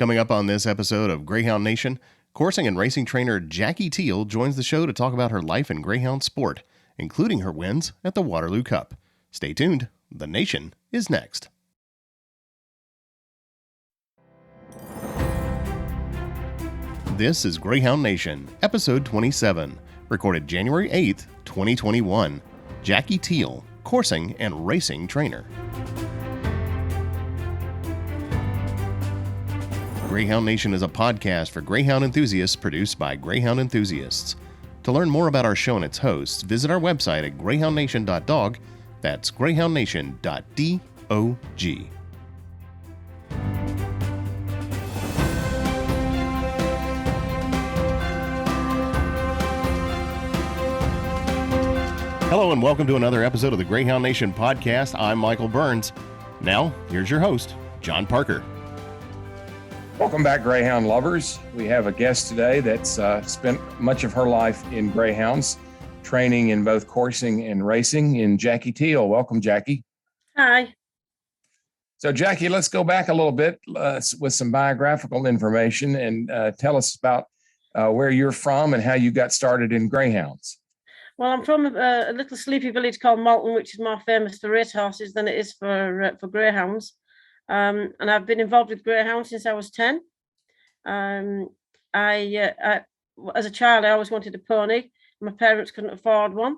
Coming up on this episode of Greyhound Nation, coursing and racing trainer Jackie Teal joins the show to talk about her life in greyhound sport, including her wins at the Waterloo Cup. Stay tuned. The Nation is next. This is Greyhound Nation, episode 27, recorded January 8th, 2021. Jackie Teal, coursing and racing trainer. Greyhound Nation is a podcast for greyhound enthusiasts produced by greyhound enthusiasts. To learn more about our show and its hosts, visit our website at greyhoundnation.dog. That's greyhoundnation.dog. Hello and welcome to another episode of the Greyhound Nation podcast. I'm Michael Burns. Now, here's your host, John Parker. Welcome back, Greyhound lovers. We have a guest today that's spent much of her life in greyhounds, training in both coursing and racing, in Jackie Teal. Welcome, Jackie. Hi. So, Jackie, let's go back a little bit with some biographical information and tell us about where you're from and how you got started in greyhounds. Well, I'm from a little sleepy village called Malton, which is more famous for racehorses than it is for greyhounds. And I've been involved with greyhounds since I was 10. As a child, I always wanted a pony. My parents couldn't afford one,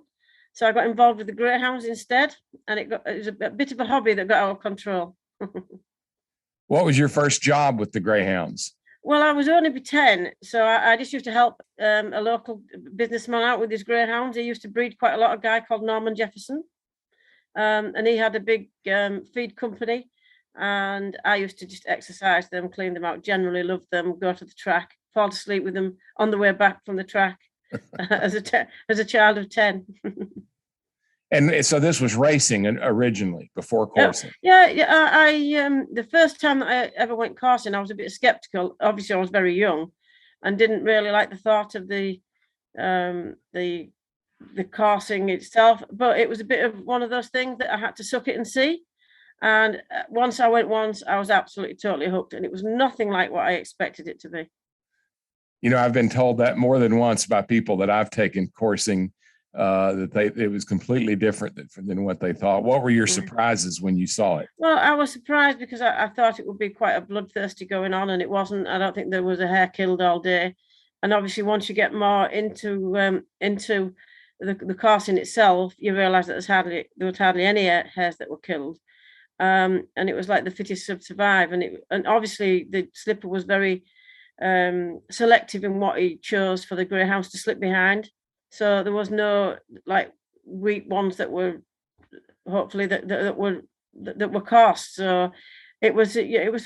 so I got involved with the greyhounds instead. And it was a bit of a hobby that got out of control. What was your first job with the greyhounds? Well, I was only 10, so I just used to help a local businessman out with his greyhounds. He used to breed quite a lot, a guy called Norman Jefferson, and he had a big feed company. And I used to just exercise them, clean them out, generally loved them, go to the track, fall asleep with them on the way back from the track as a child of 10. And so this was racing originally before coursing. Yeah. I the first time that I ever went coursing, I was a bit skeptical. Obviously, I was very young and didn't really like the thought of the coursing itself. But it was a bit of one of those things that I had to suck it and see. And once I went once, I was absolutely, totally hooked. And it was nothing like what I expected it to be. You know, I've been told that more than once by people that I've taken coursing, that it was completely different than what they thought. What were your surprises when you saw it? Well, I was surprised because I thought it would be quite a bloodthirsty going on, and it wasn't. I don't think there was a hare killed all day. And obviously, once you get more into the coursing itself, you realise that there was hardly any hares that were killed. And it was like the fittest should survive, and obviously the slipper was very selective in what he chose for the greyhounds to slip behind. So there was no like weak ones that were hopefully that were coursed. So it was you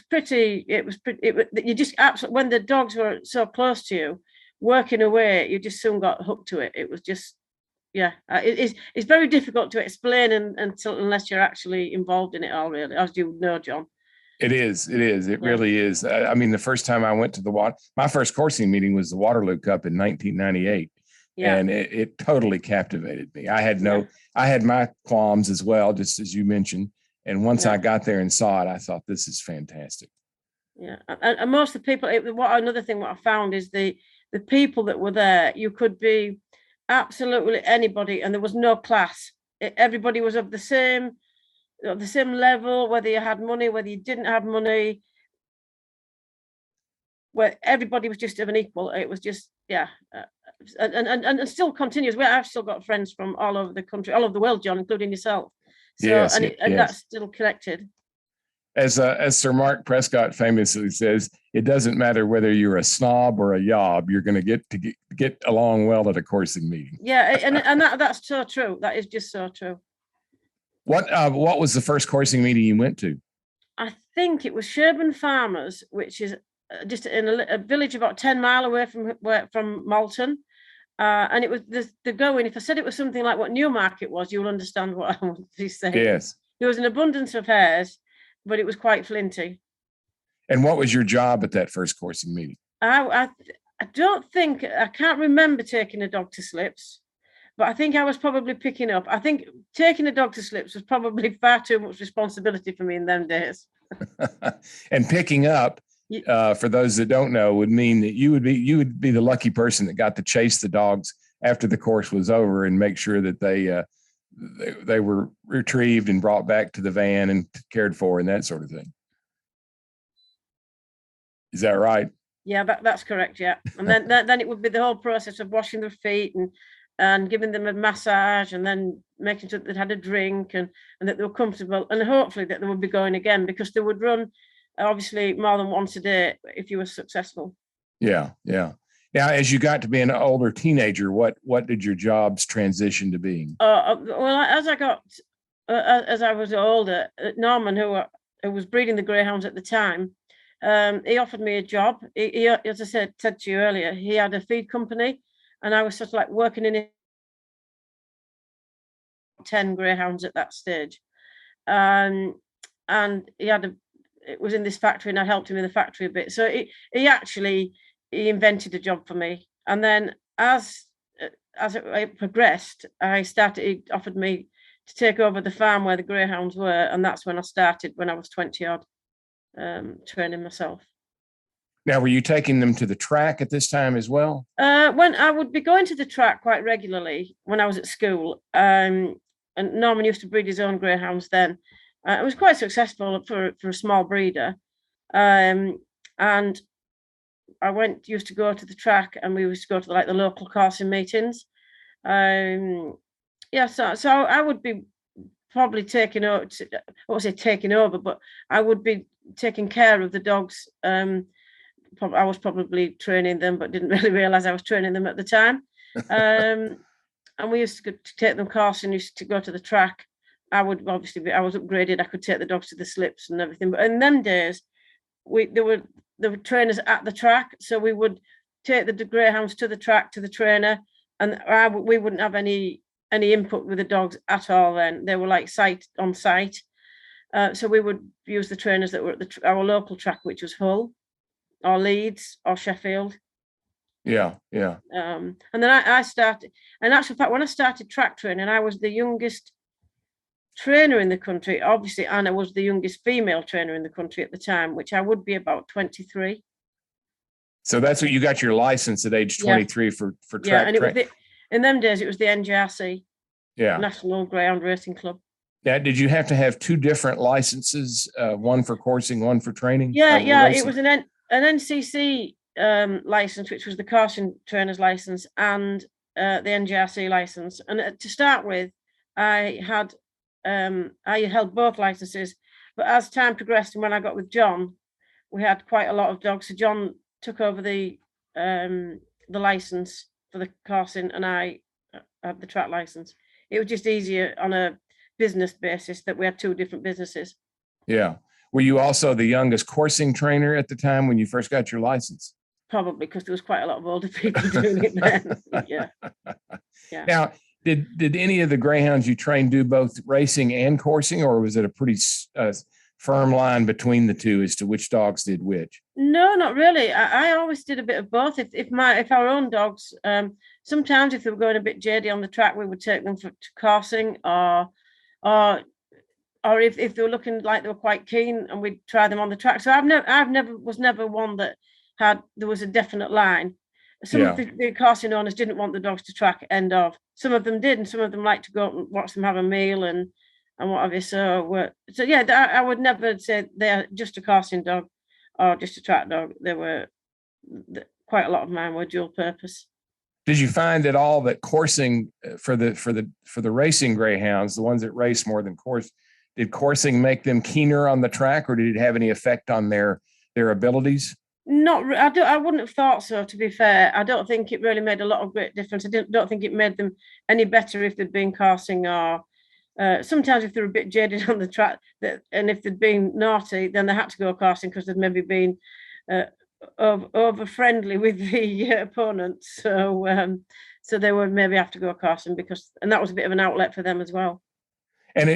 just absolutely, when the dogs were so close to you working away, you just soon got hooked to it. It was just. Yeah, it's very difficult to explain unless you're actually involved in it all, really, as you know, John. It is. It really is. I mean, the first time I went to my first coursing meeting was the Waterloo Cup in 1998, and it totally captivated me. I had my qualms as well, just as you mentioned. And once I got there and saw it, I thought, this is fantastic. Yeah, and most of the people. Another thing what I found is the people that were there. You could be absolutely anybody, and there was no class. Everybody was of the same level, whether you had money, whether you didn't have money, where everybody was just of an equal. It was just and still continues. I've still got friends from all over the country, all over the world, John, including yourself. So yes, that's still connected. As Sir Mark Prescott famously says, it doesn't matter whether you're a snob or a yob, you're going to get along well at a coursing meeting. Yeah, and that's so true. That is just so true. What was the first coursing meeting you went to? I think it was Sherburn Farmers, which is just in a village about 10 miles away from Malton. And it was the going. If I said it was something like what Newmarket was, you'll understand what I want to say. Yes. There was an abundance of hares, but it was quite flinty. And what was your job at that first coursing meeting? I can't remember taking a dog to slips, but I think I was probably picking up. I think taking a dog to slips was probably far too much responsibility for me in them days. And picking up, for those that don't know, would mean that you would be the lucky person that got to chase the dogs after the course was over and make sure that they were retrieved and brought back to the van and cared for and that sort of thing. Is that right? Yeah, that's correct. Yeah, and then it would be the whole process of washing their feet and giving them a massage, and then making sure that they'd had a drink and that they were comfortable, and hopefully that they would be going again, because they would run obviously more than once a day if you were successful. Yeah. Now, as you got to be an older teenager, what did your jobs transition to being? Well, as I was older, Norman, who was breeding the greyhounds at the time, he offered me a job. He, as I said to you earlier, he had a feed company, and I was sort of like working in it. 10 greyhounds at that stage, and it was in this factory, and I helped him in the factory a bit. So he invented a job for me, and then as it progressed, he offered me to take over the farm where the greyhounds were, and that's when I started, when I was 20 odd, training myself. Now, were you taking them to the track at this time as well? When I would be going to the track quite regularly when I was at school, and Norman used to breed his own greyhounds then. It was quite successful for a small breeder, and I used to go to the track, and we used to go to the local coursing meetings. So I would be probably taking over. I won't say taking over, but I would be taking care of the dogs. I was probably training them, but didn't really realize I was training them at the time. And we used to take them coursing, used to go to the track. I was upgraded. I could take the dogs to the slips and everything. But in them days, there were trainers at the track, so we would take the greyhounds to the track to the trainer, and we wouldn't have any input with the dogs at all. Then they were like on site. So we would use the trainers that were at our local track, which was Hull, or Leeds, or Sheffield. Yeah. And then I started, in actual fact, when I started track training, I was the youngest trainer in the country. Obviously, Anna was the youngest female trainer in the country at the time, which I would be about 23. So that's what you got your license at age 23 for track. Yeah, and in them days, it was the NGRC, National Greyhound Racing Club. Now, did you have to have two different licenses, one for coursing, one for training? Yeah, it was an NCC license, which was the coursing trainer's license, and the NGRC license. And to start with, I held both licenses, but as time progressed, and when I got with John, we had quite a lot of dogs. So John took over the license for the coursing, and I had the track license. It was just easier on a business basis that we had two different businesses. Yeah. Were you also the youngest coursing trainer at the time when you first got your license? Probably, because there was quite a lot of older people doing it then. Yeah. Now, did any of the greyhounds you trained do both racing and coursing, or was it a pretty firm line between the two as to which dogs did which? No, not really. I always did a bit of both. If our own dogs, sometimes if they were going a bit jadey on the track, we would take them to coursing, or if they were looking like they were quite keen, and we'd try them on the track. So was never one that there was a definite line. Some of the coursing owners didn't want the dogs to track, end of. Some of them did, and some of them liked to go and watch them have a meal and what have you. So I would never say they're just a coursing dog or just a track dog. Quite a lot of mine were dual purpose. Did you find at all that coursing for the racing greyhounds, the ones that race more than course, did coursing make them keener on the track, or did it have any effect on their abilities? I wouldn't have thought so, to be fair. I don't think it really made a lot of great difference. I don't think it made them any better if they'd been coursing, or sometimes if they were a bit jaded on the track, and if they'd been naughty, then they had to go coursing because they'd maybe been over friendly with the opponents. So they would maybe have to go coursing, and that was a bit of an outlet for them as well. And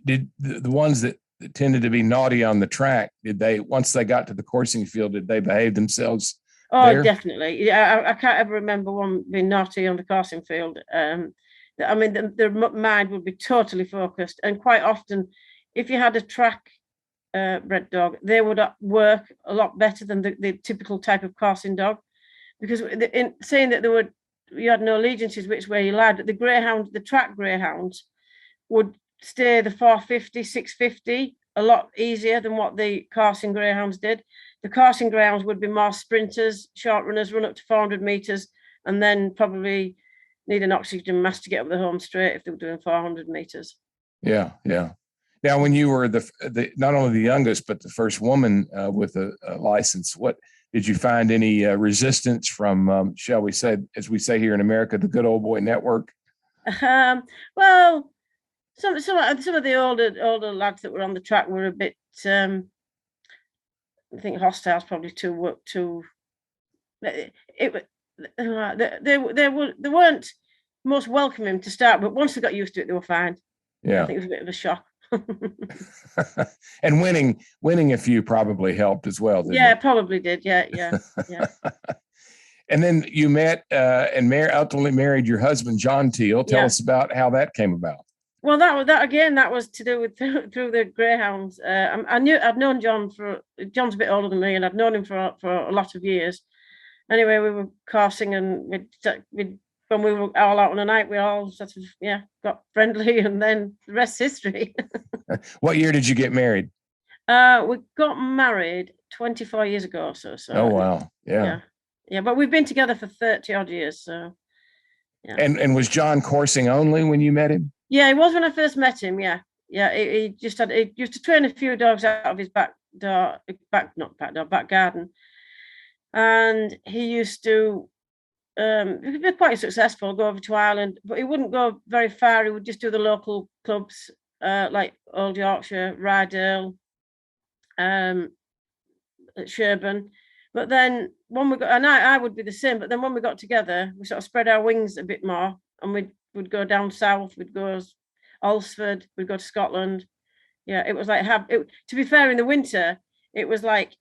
did the ones that tended to be naughty on the track, once they got to the coursing field, did they behave themselves? Oh, definitely. Yeah, I can't ever remember one being naughty on the coursing field. I mean, their mind would be totally focused, and quite often, if you had a track bred dog, they would work a lot better than the typical type of coursing dog, because in saying that you had no allegiances which way you led, the greyhound, the track greyhounds would stay the 450, 650 a lot easier than what the coursing greyhounds did. The coursing greyhounds would be more sprinters, short runners, run up to 400 meters, and then probably need an oxygen mask to get up the home straight if they were doing 400 meters. Yeah, yeah. Now, when you were the not only the youngest, but the first woman with a license, what did you find any resistance from, shall we say, as we say here in America, the good old boy network? Well, some of the older lads that were on the track were a bit, I think hostile is probably too. They weren't most welcoming to start, but once they got used to it, they were fine. Yeah, I think it was a bit of a shock. And winning a few probably helped as well. Yeah, it probably did. Yeah. And then you met and ultimately married your husband, John Teal. Tell us about how that came about. Well, that was to do with through the greyhounds. I'd known John John's a bit older than me, and I'd known him for a lot of years. Anyway, we were coursing, and when we were all out on a night, we all sort of got friendly, and then the rest's history. What year did you get married? We got married 24 years ago. So. Oh wow, yeah. But we've been together for 30 odd years. So. Yeah. And was John coursing only when you met him? Yeah, he was when I first met him. Yeah. He used to train a few dogs out of his back garden, and he used to. He'd be quite successful. Go over to Ireland, but he wouldn't go very far. He would just do the local clubs, like Old Yorkshire, Rydale, at Sherburn. But then when we got, and I would be the same. But then when we got together, we sort of spread our wings a bit more, and we'd go down south. We'd go Ulsford. We'd go to Scotland. Yeah, it was like to be fair, in the winter, it was like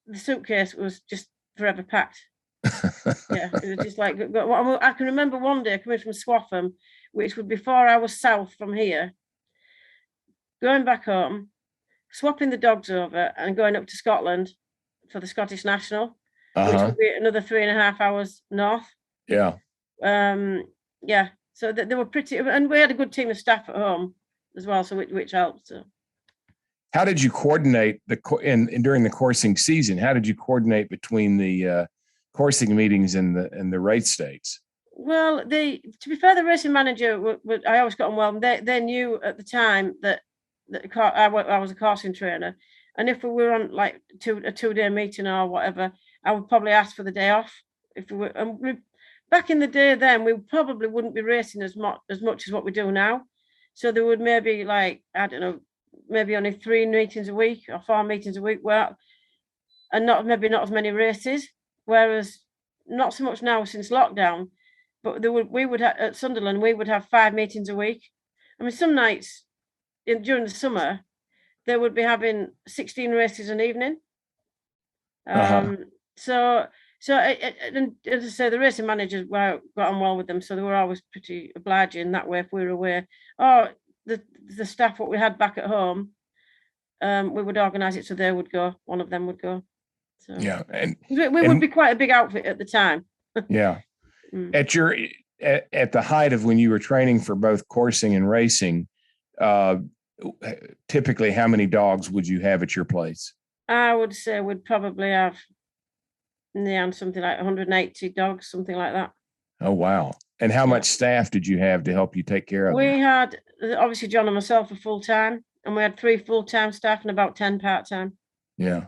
the suitcase was just forever packed. Yeah, it was just like I can remember one day coming from Swaffham, which would be 4 hours south from here, going back home, swapping the dogs over, and going up to Scotland for the Scottish National, which would be another 3.5 hours north. Yeah. Yeah. So they were pretty, and we had a good team of staff at home as well, so which helped. So. How did you coordinate during the coursing season? How did you coordinate between the coursing meetings and the race stakes? Well, to be fair, the racing manager, I always got on well. They knew at the time that I was a coursing trainer, and if we were on like a 2-day meeting or whatever, I would probably ask for the day off. If we were, back in the day, then we probably wouldn't be racing as much as what we do now. So there would maybe maybe only 3 meetings a week or 4 meetings a week, and not as many races. Whereas not so much now since lockdown, but we would have, at Sunderland, we would have 5 meetings a week. I mean, some nights during the summer, they would be having 16 races an evening. So and as I say, the racing managers got on well with them, so they were always pretty obliging that way if we were away. Or the staff what we had back at home, we would organise it so they would go. One of them would go. So, yeah, and we would be quite a big outfit at the time. Yeah. At the height of when you were training for both coursing and racing, typically how many dogs would you have at your place? I would say we'd probably have something like 180 dogs, something like that. Oh wow. And how much staff did you have to help you take care of them? We had obviously John and myself for full time, and we had 3 full-time staff and about 10 part-time. Yeah.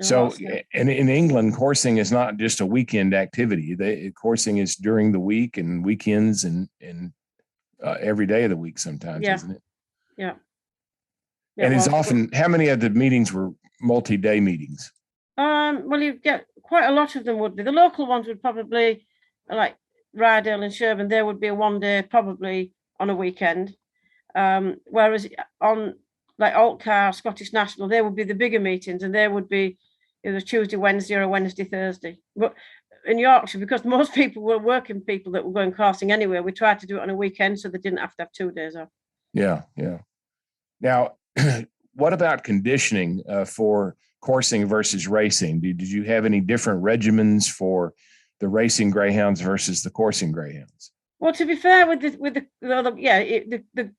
So in England, coursing is not just a weekend activity. Coursing is during the week and weekends and every day of the week sometimes, isn't it? Yeah. And it's often, how many of the meetings were multi-day meetings? Well, you get quite a lot of them would be. The local ones would probably, like Rydale and Sherburn, there would be a 1 day probably on a weekend. Whereas on like Altcar, Scottish National, they would be the bigger meetings, and they would be either Tuesday, Wednesday, or a Wednesday, Thursday. But in Yorkshire, because most people were working people that were going coursing anyway, we tried to do it on a weekend so they didn't have to have 2 days off. Yeah, yeah. Now, what about conditioning for coursing versus racing? Did you have any different regimens for the racing greyhounds versus the coursing greyhounds? Well, to be fair, the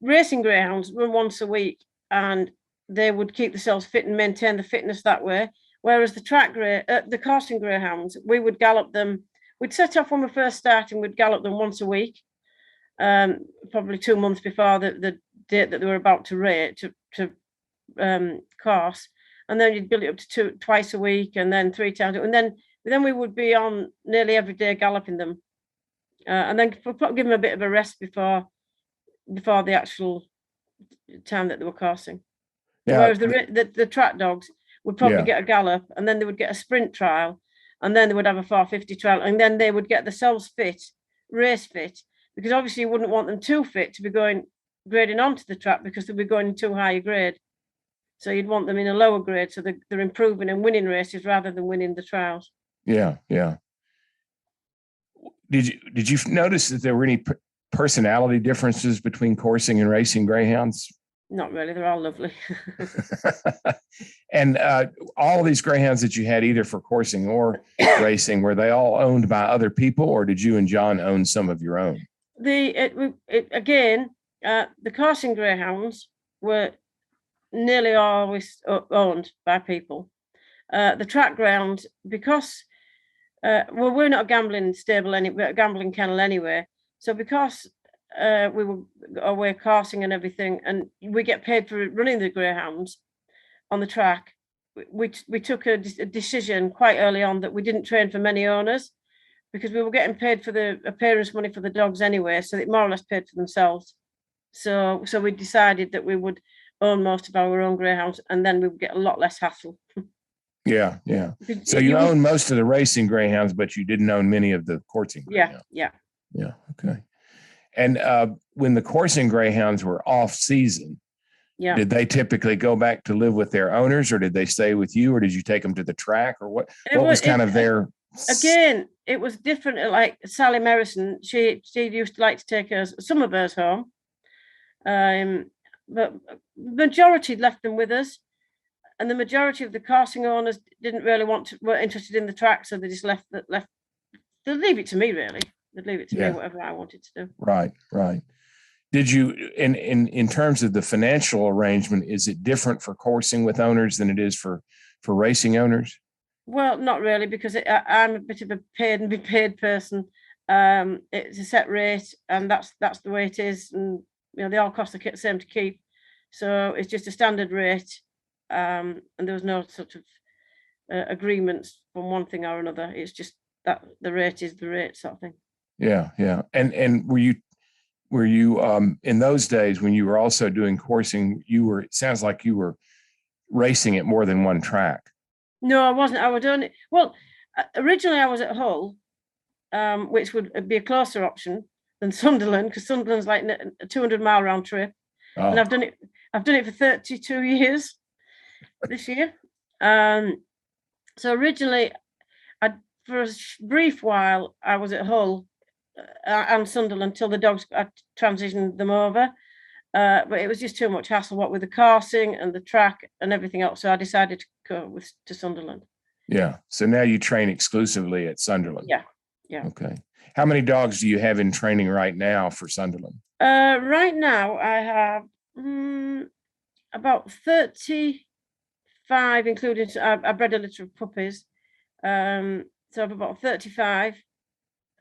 racing greyhounds run once a week, and they would keep themselves fit and maintain the fitness that way. Whereas the coursing greyhounds, we would gallop them. We'd set off when we first started, and we'd gallop them once a week, probably 2 months before the date that they were about to rate to course, and then you'd build it up to twice a week, and then 3 times, and then we would be on nearly every day galloping them, and then give them a bit of a rest before the actual time that they were coursing. Yeah. Whereas the track dogs would probably get a gallop, and then they would get a sprint trial, and then they would have a 450 trial, and then they would get themselves fit, race fit, because obviously you wouldn't want them too fit to be grading onto the track, because they'll be going in too high a grade. So you'd want them in a lower grade, so they're improving and winning races rather than winning the trials. Yeah, yeah. Did you notice that there were any personality differences between coursing and racing greyhounds? Not really. They're all lovely. And all of these greyhounds that you had, either for coursing or racing, were they all owned by other people, or did you and John own some of your own? The coursing greyhounds were nearly always owned by people. The track ground, because we're not a gambling stable, we're a gambling kennel anyway. So because we were away coursing and everything, and we get paid for running the greyhounds on the track, we took a decision quite early on that we didn't train for many owners, because we were getting paid for the appearance money for the dogs anyway, so they more or less paid for themselves. So we decided that we would own most of our own greyhounds, and then we would get a lot less hassle. Yeah. So you own most of the racing greyhounds, but you didn't own many of the coursing greyhounds. Yeah. Okay. And when the coursing greyhounds were off season, did they typically go back to live with their owners, or did they stay with you, or did you take them to the track, or what was kind of their? Again, it was different. Like Sally Merrison, she used to like to take some of hers home, but majority left them with us, and the majority of the coursing owners didn't really were interested in the track, so they just left. They'd leave it to me, really. They'd leave it to me, whatever I wanted to do. Right. Did you, in terms of the financial arrangement, is it different for coursing with owners than it is for racing owners? Well, not really, because I'm a bit of a paid and be paid person. It's a set rate, and that's the way it is, and they all cost the same to keep. So it's just a standard rate, and there was no sort of agreements from one thing or another. It's just that the rate is the rate, sort of thing. Yeah. And were you in those days when you were also doing coursing, it sounds like you were racing at more than one track? No, I wasn't. I was only, well, originally I was at Hull, which would be a closer option than Sunderland, because Sunderland's like a 200-mile round trip. Oh. And I've done it for 32 years this year. So originally, for a brief while, I was at Hull and Sunderland until the dogs, I transitioned them over. But it was just too much hassle, what with the coursing and the track and everything else. So I decided to go to Sunderland. Yeah. So now you train exclusively at Sunderland. Yeah. Okay. How many dogs do you have in training right now for Sunderland? Right now I have about 35, including I bred a litter of puppies. So I have about 35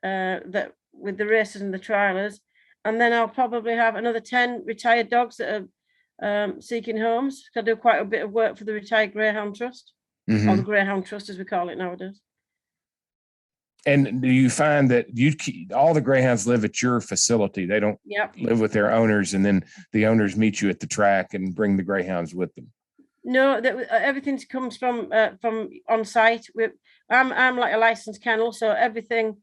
that with the racers and the trialers. And then I'll probably have another 10 retired dogs that are seeking homes. I do quite a bit of work for the Retired Greyhound Trust, or the Greyhound Trust, as we call it nowadays. And do you find that all the greyhounds live at your facility? They don't live with their owners, and then the owners meet you at the track and bring the greyhounds with them? No, everything comes from on site. I'm like a licensed kennel, so everything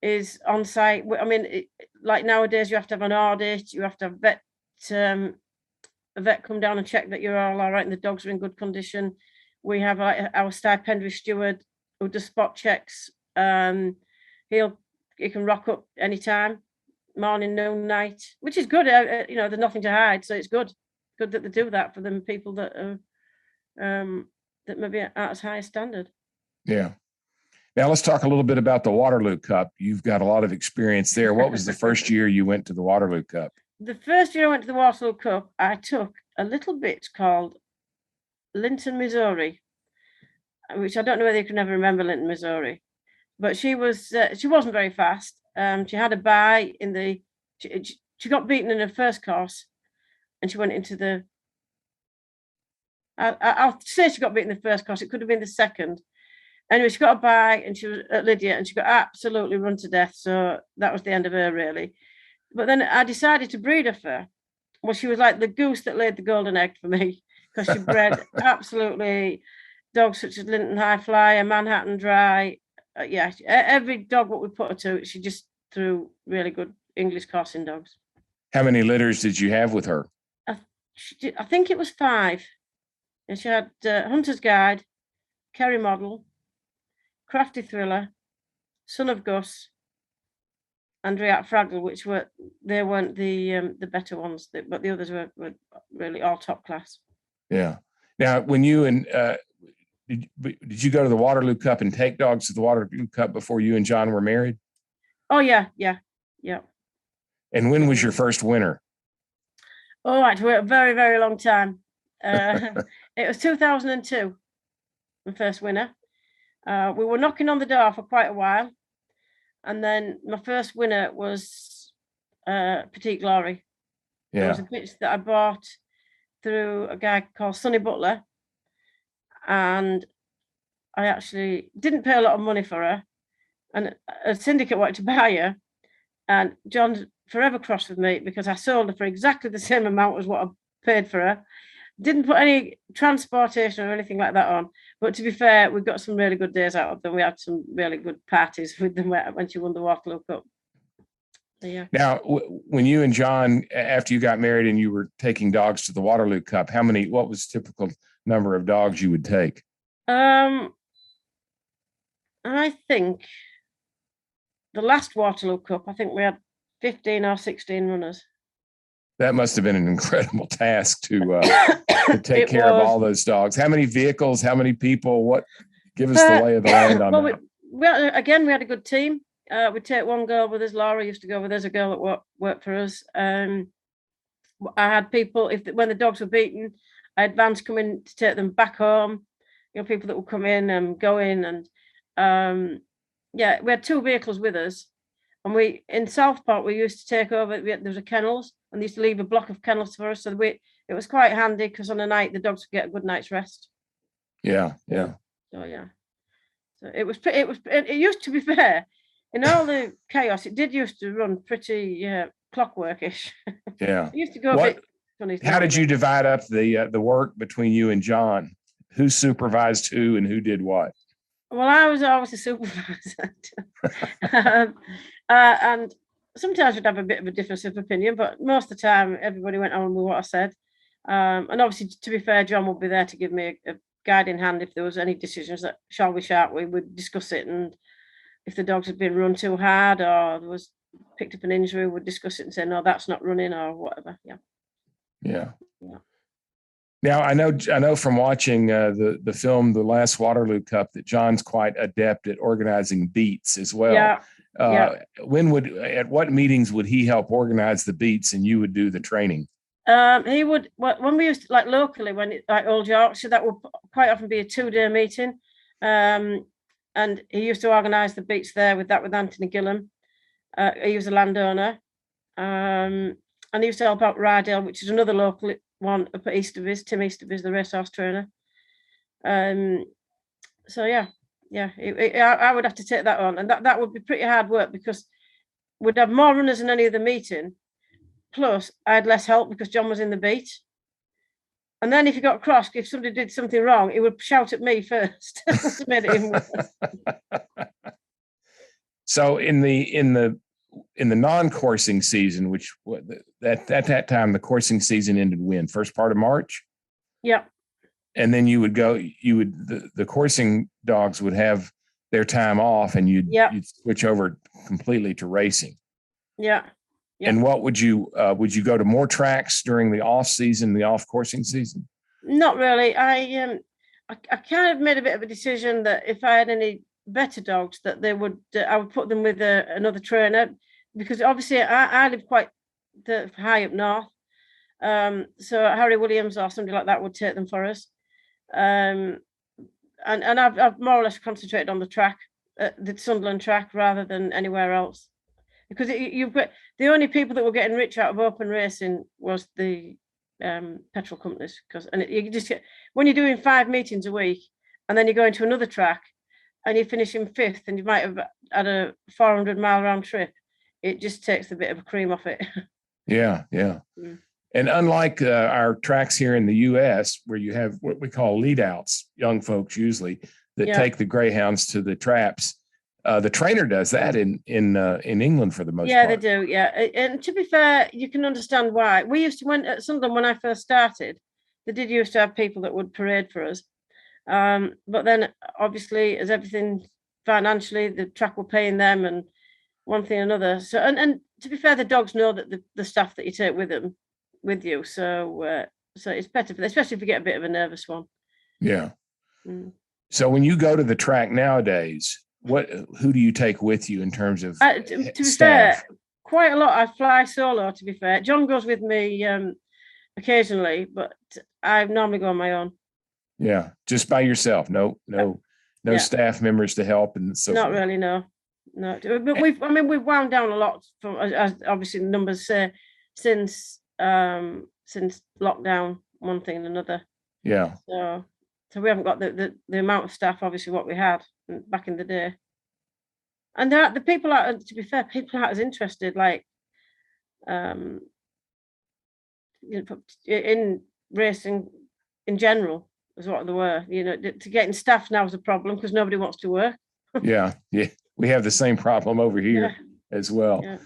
is on site. I mean, like nowadays, you have to have an audit. You have to have a vet come down and check that you're all right and the dogs are in good condition. We have our stipendiary steward who does spot checks. He can rock up anytime, morning, noon, night, which is good. There's nothing to hide, so it's good good that they do that for them people that are that maybe aren't as high a standard. Yeah. Now let's talk a little bit about the Waterloo Cup. You've got a lot of experience there. What was the first year you went to the Waterloo Cup? The first year I went to the Waterloo Cup, I took a little bit called Linton, Missouri, which I don't know whether you can ever remember Linton, Missouri, but she wasn't very fast. She had a bye in the, she got beaten in her first course, and she went into the, I'll say she got beaten in the first course. It could have been the second. Anyway, she got a bye, and she was at Lydia, and she got absolutely run to death. So that was the end of her, really. But then I decided to breed her for. Well, she was like the goose that laid the golden egg for me, because she bred absolutely dogs such as Linton High Flyer, Manhattan Dry. Yeah, every dog what we put her to, she just threw really good English coursing dogs. How many litters did you have with her? I think it was 5. And she had Hunter's Guide, Kerry Model, Crafty Thriller, Son of Gus, and React Fraggle, which weren't the better ones, but the others were really all top class. Yeah. Now, when you and did you go to the Waterloo Cup and take dogs to the Waterloo Cup before you and John were married? Oh yeah. And when was your first winner? Oh, right, for a very, very long time. It was 2002, my first winner. We were knocking on the door for quite a while, and then my first winner was Petite Glory. Yeah. It was a bitch that I bought through a guy called Sonny Butler, and I actually didn't pay a lot of money for her, and a syndicate wanted to buy her, and John's forever cross with me because I sold her for exactly the same amount as what I paid for her. Didn't put any transportation or anything like that on, but to be fair, we got some really good days out of them. We had some really good parties with them when she won the Waterloo Cup. So, yeah. Now, when you and John, after you got married and you were taking dogs to the Waterloo Cup, what was typical number of dogs you would take? I think the last Waterloo Cup, I think we had 15 or 16 runners. That must have been an incredible task to take care of all those dogs. How many vehicles? How many people? What? Give us the lay of the land on that. We had a good team. We'd take one girl with us. Laura used to go with us, a girl that worked for us. I had people, when the dogs were beaten, I had vans come in to take them back home. People that would come in and go in, and we had 2 vehicles with us. And in Southport, we used to take over. There was a kennels, and they used to leave a block of kennels for us. So it was quite handy because on the night the dogs would get a good night's rest. Yeah. So yeah, so it used to be fair. In all the chaos, it did used to run pretty clockworkish. Yeah. It used to go a bit funny. How did you divide up the work between you and John? Who supervised who and who did what? Well, I was always a supervisor. And sometimes we'd have a bit of a difference of opinion, but most of the time everybody went on with what I said. And obviously, to be fair, John would be there to give me a guiding hand if there was any decisions that shall we would discuss it. And if the dogs had been run too hard or there was picked up an injury, we'd discuss it and say, no, that's not running or whatever. Yeah. Now, I know from watching the film, The Last Waterloo Cup, that John's quite adept at organizing beats as well. Yeah. At what meetings would he help organize the beats and you would do the training? He would, when we used to, like locally, like Old Yorkshire, that would quite often be a 2-day meeting. And he used to organise the beats there with Anthony Gillam. He was a landowner. And he used to help out Rydale, which is another local one up at Easterby's, Tim Easterby's, the racehorse trainer. So I would have to take that on, and that would be pretty hard work because we'd have more runners than any other meeting. Plus, I had less help because John was in the beat. And then if you got cross, if somebody did something wrong, he would shout at me first. Made it even worse. So in the non-coursing season, which at that time the coursing season ended when? First part of March? Yeah. And then the coursing dogs would have their time off and you'd switch over completely to racing. Yeah. And what would you go to more tracks during the off season, the off coursing season? Not really. I kind of made a bit of a decision that if I had any better dogs, that I would put them with another trainer, because obviously I live quite high up north. So Harry Williams or somebody like that would take them for us. And I've more or less concentrated on the track, the Sunderland track, rather than anywhere else, because you've got the only people that were getting rich out of open racing was the petrol companies, you just get, when you're doing 5 meetings a week and then you go into another track and you're finishing 5th and you might have had a 400-mile round trip, it just takes a bit of a cream off it. Yeah. And unlike our tracks here in the U.S., where you have what we call lead outs, young folks usually that take the greyhounds to the traps, the trainer does that in England for the most part. Yeah, they do. Yeah, and to be fair, you can understand why. We used to, when at Sunderland, when I first started, they did used to have people that would parade for us. But then obviously, as everything financially, the track were paying them and one thing or another. So, and to be fair, the dogs know that the staff that you take with you. So it's better for them, especially if you get a bit of a nervous one. Yeah. So when you go to the track nowadays, who do you take with you in terms of to be staff? fair, quite a lot. I fly solo, to be fair. John goes with me occasionally, but I normally go on my own. Yeah, just by yourself. No staff members to help and so not forth. Really, no. But we've wound down a lot from, as obviously the numbers say, since lockdown, one thing and another. Yeah. So we haven't got the amount of staff, obviously, what we had back in the day. And the people aren't, to be fair, people aren't as interested, like, in racing in general as what they were. To getting staff now is a problem because nobody wants to work. Yeah. We have the same problem over here as well. Yeah.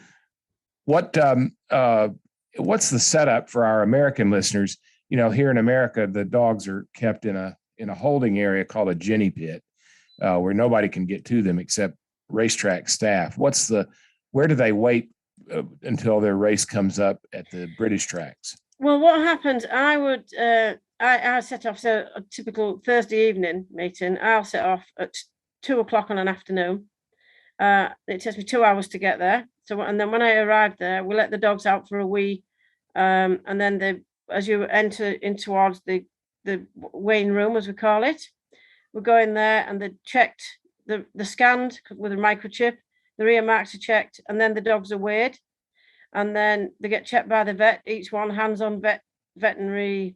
What's the setup for our American listeners? Here in America, the dogs are kept in a holding area called a ginny pit, where nobody can get to them except racetrack staff. Where do they wait until their race comes up at the British tracks? Well, what happens, I set off, so a typical Thursday evening meeting, I'll set off at 2:00 on an afternoon. It takes me 2 hours to get there. And then when I arrive there, we let the dogs out for a wee, and then as you enter in towards the weighing room, as we call it, we go in there and they're checked, the scanned with a microchip, the rear marks are checked, and then the dogs are weighed, and then they get checked by the vet, each one hands-on veterinary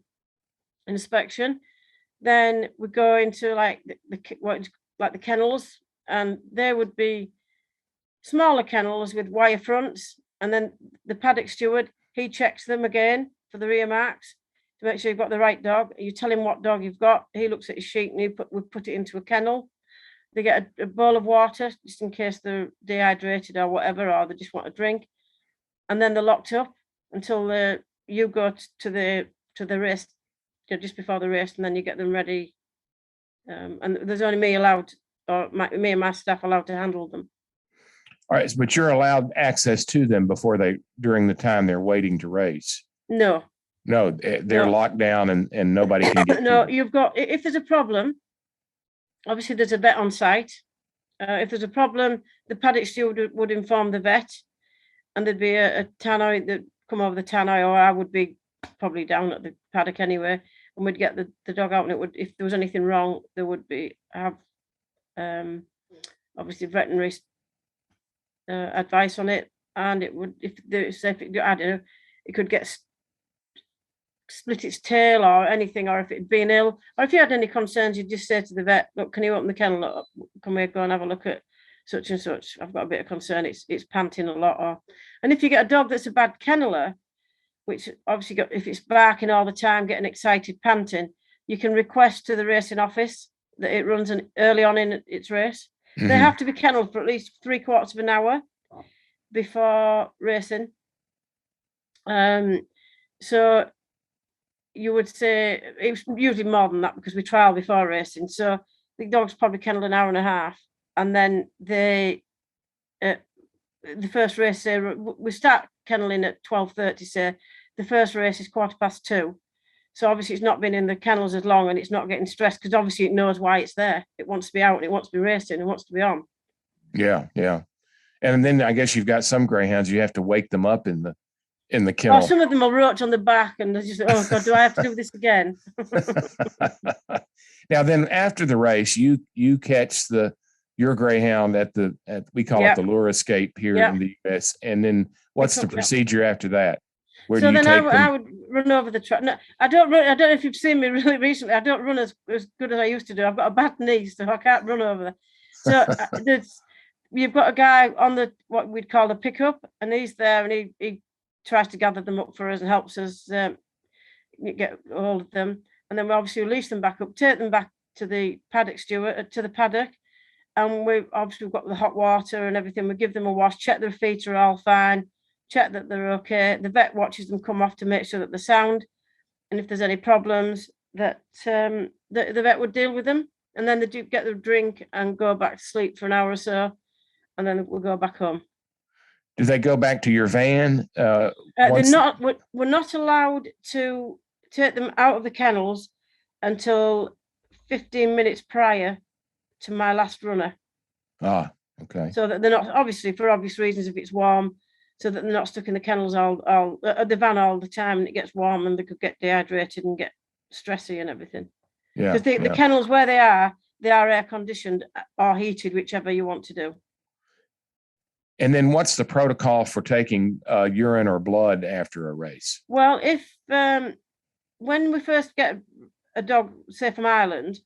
inspection. Then we go into like the kennels, and there would be smaller kennels with wire fronts, and then the paddock steward, he checks them again for the rear marks to make sure you've got the right dog. You tell him what dog you've got, he looks at his sheet, and we put it into a kennel. They get a bowl of water just in case they're dehydrated or whatever, or they just want a drink, and then they're locked up until you go to the race, just before the race, and then you get them ready. And there's only me allowed, or me and my staff allowed to handle them. All right, but you're allowed access to them during the time they're waiting to race. No, they're locked down and nobody can get. No, you've got, if there's a problem, obviously there's a vet on site. If there's a problem, the paddock steward would inform the vet, and there'd be a tannoy that come over the tannoy, or I would be probably down at the paddock anyway, and we'd get the dog out, and if there was anything wrong, there would have obviously veterinary advice on it, and it would, I don't know, it could get split its tail or anything, or if it'd been ill, or if you had any concerns, you'd just say to the vet, look, can you open the kennel up? Can we go and have a look at such and such? I've got a bit of concern, it's panting a lot. And if you get a dog that's a bad kenneler, which obviously if it's barking all the time, getting excited, panting, you can request to the racing office that it runs early on in its race. Mm-hmm. They have to be kennelled for at least 3/4 of an hour before racing. So you would say it's usually more than that, because we trial before racing. So the dog's probably kennelled an hour and a half, and then they the first race, say, we start kenneling at 12:30, say, the first race is 2:15. So obviously it's not been in the kennels as long and it's not getting stressed because obviously it knows why it's there. It wants to be out and it wants to be racing and wants to be on. Yeah, yeah. And then I guess you've got some greyhounds, you have to wake them up in the kennel. Well, some of them will roach on the back and they're just, oh God, do I have to do this again? Now then after the race, you catch your greyhound at we call it the lure escape here in the US. And then what's the procedure after that? Where so do you then take them? I would run over the track. No, I don't know if you've seen me really recently. I don't run as good as I used to do. I've got a bad knee, so I can't run over there. So you've got a guy on what we'd call the pickup, and he's there, and he tries to gather them up for us and helps us get hold of them. And then we obviously release them back up, take them back to the paddock steward, to the paddock. And we've got the hot water and everything. We give them a wash, check their feet are all fine, check that they're okay. The vet watches them come off to make sure that they're sound. And if there's any problems, that the vet would deal with them. And then they do get their drink and go back to sleep for an hour or so. And then we'll go back home. Do they go back to your van? We're not allowed to take them out of the kennels until 15 minutes prior to my last runner. Ah, okay. So that they're not, obviously for obvious reasons, if it's warm, so that they're not stuck in the kennels the van all the time and it gets warm and they could get dehydrated and get stressy and everything. Yeah. Because the kennels where they are air conditioned or heated, whichever you want to do. And then what's the protocol for taking urine or blood after a race? Well, if when we first get a dog, say from Ireland,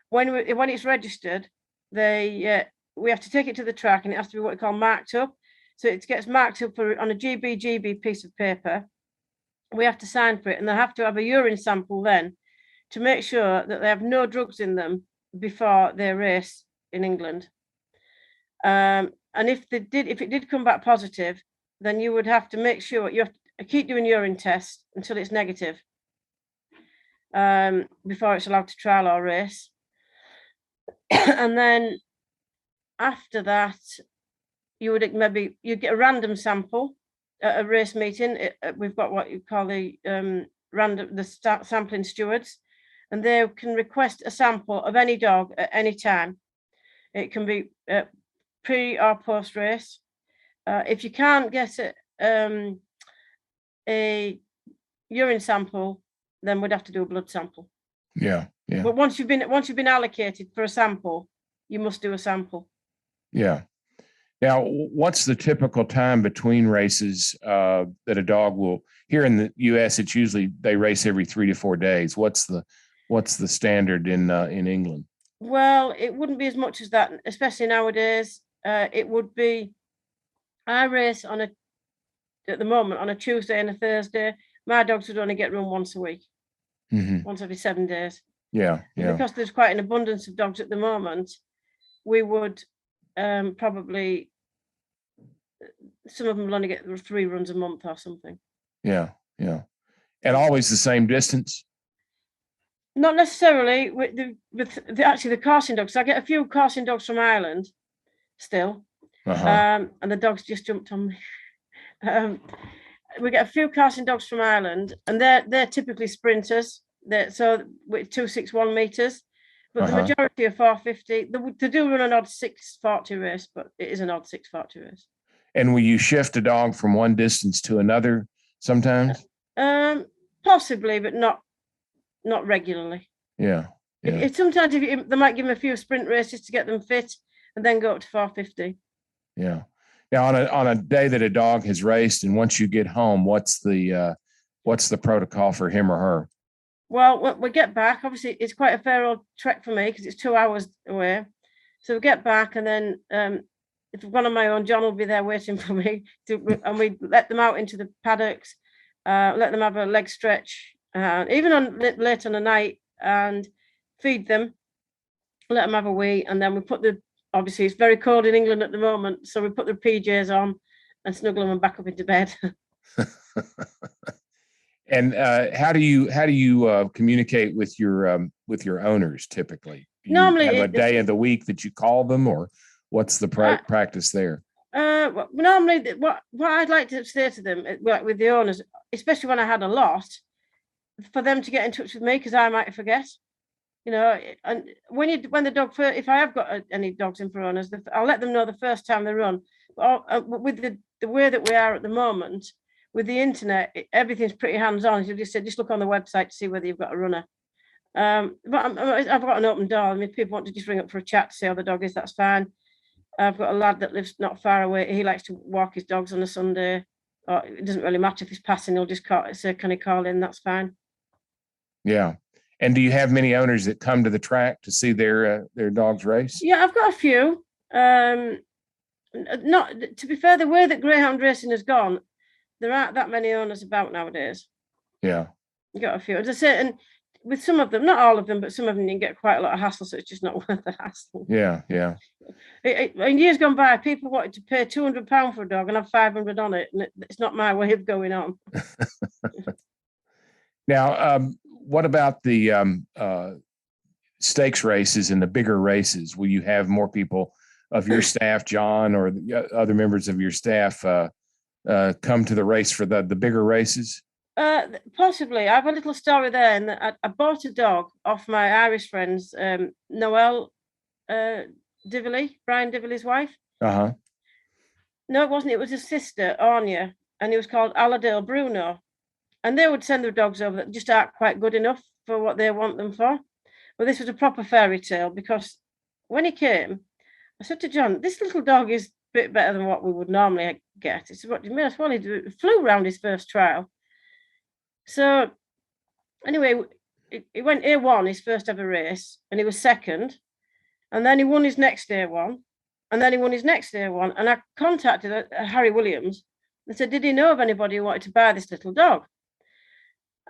when it's registered, we have to take it to the track and it has to be what we call marked up. So it gets marked up on a GB piece of paper. We have to sign for it, and they have to have a urine sample then to make sure that they have no drugs in them before they race in England. And if it did come back positive, then you would have to make sure you have to keep doing urine tests until it's negative before it's allowed to trial or race. And then after that, you get a random sample at a race meeting. We've got what you call the sampling stewards, and they can request a sample of any dog at any time. It can be pre or post race. If you can't get a urine sample, then we'd have to do a blood sample. Yeah. But once you've been allocated for a sample, you must do a sample. Yeah. Now, what's the typical time between races that a dog will? Here in the U.S., it's usually they race every 3 to 4 days. What's the standard in England? Well, it wouldn't be as much as that, especially nowadays. It would be, I race at the moment on a Tuesday and a Thursday. My dogs would only get run once a week, once every 7 days. Yeah. Because there's quite an abundance of dogs at the moment, we would probably, some of them will only get 3 runs a month or something. Yeah. And always the same distance? Not necessarily with the coursing dogs. I get a few coursing dogs from Ireland still, and the dogs just jumped on me. We get a few coursing dogs from Ireland, and they're typically sprinters. So with 261 meters, but the majority are 450. They do run an odd 640 race, but it is an odd 640 race. And will you shift a dog from one distance to another sometimes? Possibly, but not regularly. Yeah. Sometimes they might give them a few sprint races to get them fit, and then go up to 450. Yeah. Now, on a day that a dog has raced, and once you get home, what's the protocol for him or her? Well, when we get back, obviously it's quite a fair old trek for me because it's 2 hours away. So we get back, and then if I've gone on my own, John will be there waiting for me, and we let them out into the paddocks, let them have a leg stretch, even on late on the night, and feed them, let them have a wee, and then we put obviously it's very cold in England at the moment, so we put the PJs on and snuggle them back up into bed. And how do you communicate with your owners typically? Do you normally have a day of the week that you call them, or what's the practice there? Normally, what I'd like to say to them, like with the owners, especially when I had a lot, for them to get in touch with me because I might forget. And when the dog, if I have got any dogs in for owners, I'll let them know the first time they run. With the way that we are at the moment, with the internet, everything's pretty hands-on. You just look on the website to see whether you've got a runner. But I've got an open door. I mean, if people want to just ring up for a chat to see how the dog is, that's fine. I've got a lad that lives not far away. He likes to walk his dogs on a Sunday. Or it doesn't really matter if he's passing, he'll just say, can he call in? That's fine. Yeah. And do you have many owners that come to the track to see their dogs race? Yeah, I've got a few. Not to be fair, the way that greyhound racing has gone, there aren't that many owners about nowadays. Yeah. You got a few. As I say, and with some of them, not all of them, but some of them, you can get quite a lot of hassle, so it's just not worth the hassle. Yeah, yeah. In years gone by, people wanted to pay £200 for a dog and have 500 on it, and it's not my way of going on. Now, what about the stakes races and the bigger races? Will you have more people of your staff, John, or the other members of your staff come to the race for the bigger races? Possibly. I have a little story there, and I bought a dog off my Irish friends, Noelle Dively, Brian Dively's wife. Uh-huh. No, it wasn't. It was his sister, Anya, and he was called Aladale Bruno. And they would send their dogs over that just aren't quite good enough for what they want them for. Well, this was a proper fairy tale, because when he came, I said to John, this little dog is a bit better than what we would normally get. He said, what do you mean? I said, well, he flew around his first trial. So anyway, he went A1 his first ever race, and he was second. And then he won his next A1. And then he won his next A1. And I contacted Harry Williams and said, did he know of anybody who wanted to buy this little dog?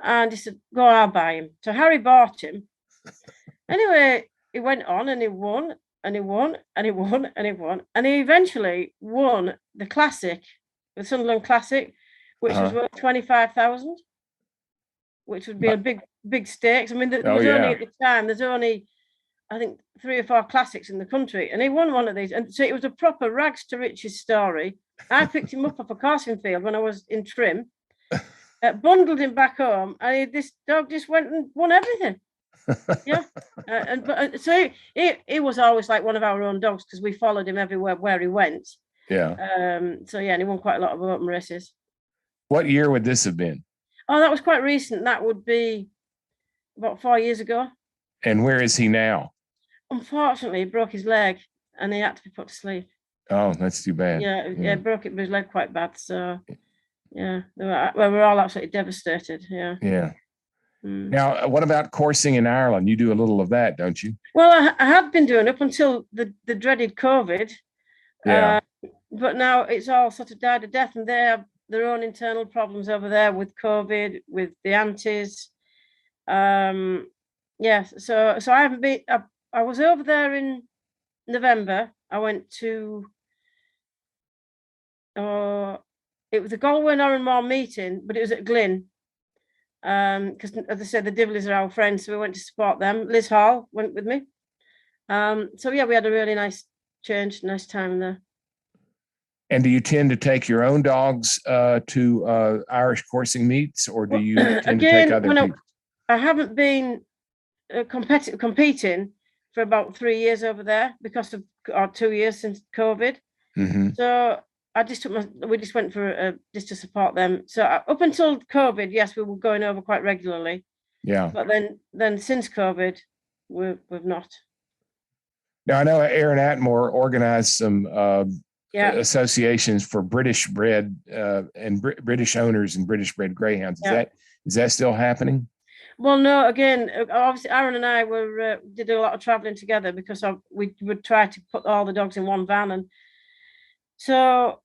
And he said, go on, I'll buy him. So Harry bought him. Anyway, he went on and he won, and he won, and he won, and he won. And he eventually won the Classic, the Sunderland Classic, which was worth 25,000. Which would be a big stakes. I mean, there was only at the time, there's only, I think, 3 or 4 classics in the country, and he won one of these. And so it was a proper rags to riches story. I picked him up off a coursing field when I was in Trim, bundled him back home, and this dog just went and won everything. Yeah. So he was always like one of our own dogs, because we followed him everywhere where he went. Yeah. So yeah, and he won quite a lot of open races. What year would this have been? Oh, that was quite recent. That would be about 4 years ago. And where is he now? Unfortunately, he broke his leg and he had to be put to sleep. Oh, that's too bad. Yeah, broke his leg quite bad. So, yeah, we're all absolutely devastated. Yeah. Yeah. Now, what about coursing in Ireland? You do a little of that, don't you? Well, I had been doing up until the dreaded COVID. Yeah. But now it's all sort of died a death, and they have their own internal problems over there with COVID, with the antis. Yeah, so I haven't been. I was over there in November. I went to. It was a Galway and Oranmore meeting, but it was at Glyn. Because as I said, the Divleys are our friends, so we went to support them. Liz Hall went with me. So yeah, we had a really nice time there. And do you tend to take your own dogs to Irish coursing meets, or do you tend to take other people? I haven't been competing for about 3 years over there or 2 years since COVID. Mm-hmm. So I just we just went for just to support them. So up until COVID, yes, we were going over quite regularly. Yeah. But then since COVID, we've not. Now I know Aaron Atmore organized some associations for British bred and British owners and British bred greyhounds. Is that still happening? Well, no. Again, obviously, Aaron and I did a lot of traveling together, because we would try to put all the dogs in one van, and so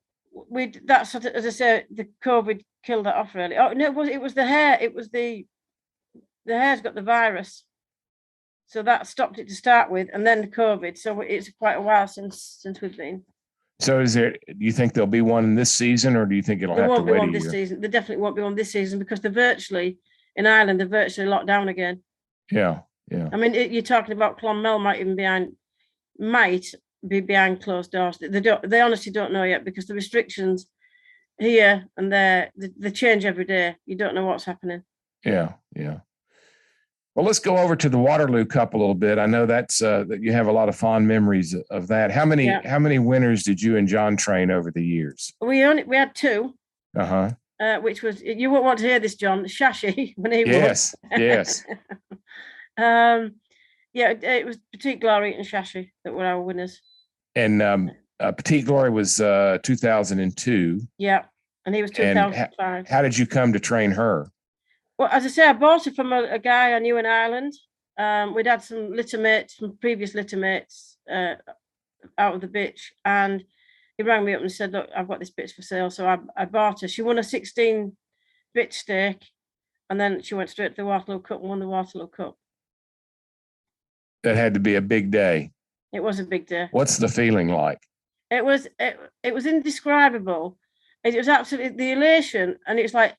that's sort of, as I said, the COVID killed that off really. Oh no, it was the hare. It was the hare's got the virus, so that stopped it to start with, and then the COVID. So it's quite a while since we've been. So do you think there'll be one this season, or do you think it'll have to wait a year? There won't be one this season. There definitely won't be one this season, because in Ireland, they're virtually locked down again. Yeah, yeah. I mean, you're talking about Clonmel might even be be behind closed doors. They honestly don't know yet, because the restrictions here and there, they change every day. You don't know what's happening. Yeah. Well, let's go over to the Waterloo Cup a little bit. I know that's that you have a lot of fond memories of that. How many winners did you and John train over the years? We had two. Which was, you won't want to hear this, John, Shashi, when he yes. It was Petite Glory and Shashi that were our winners. And Petite Glory was 2002. Yeah, and he was 2005. How did you come to train her? Well, as I say, I bought her from a guy I knew in Ireland. We'd had some litter mates, from previous litter mates out of the bitch, and he rang me up and said, look, I've got this bitch for sale. So I bought her. She won a 16 bitch stake, and then she went straight to the Waterloo Cup and won the Waterloo Cup. That had to be a big day. It was a big day. What's the feeling like? It was indescribable. It was absolutely the elation, and it's like,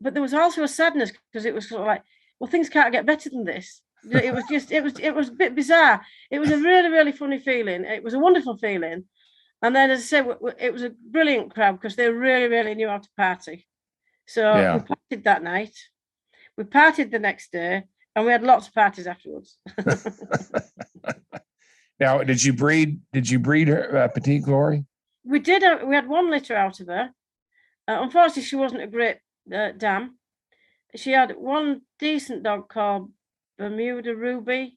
but there was also a sadness, because it was sort of like, well, things can't get better than this. It was just, it was a bit bizarre. It was a really, really funny feeling. It was a wonderful feeling. And then, as I said, it was a brilliant crowd, because they really, really knew how to party. So we partied that night. We partied the next day, and we had lots of parties afterwards. Now, did you breed her Petite Glory? We did. We had one litter out of her. Unfortunately, she wasn't a great dam. She had one decent dog called Bermuda Rebel.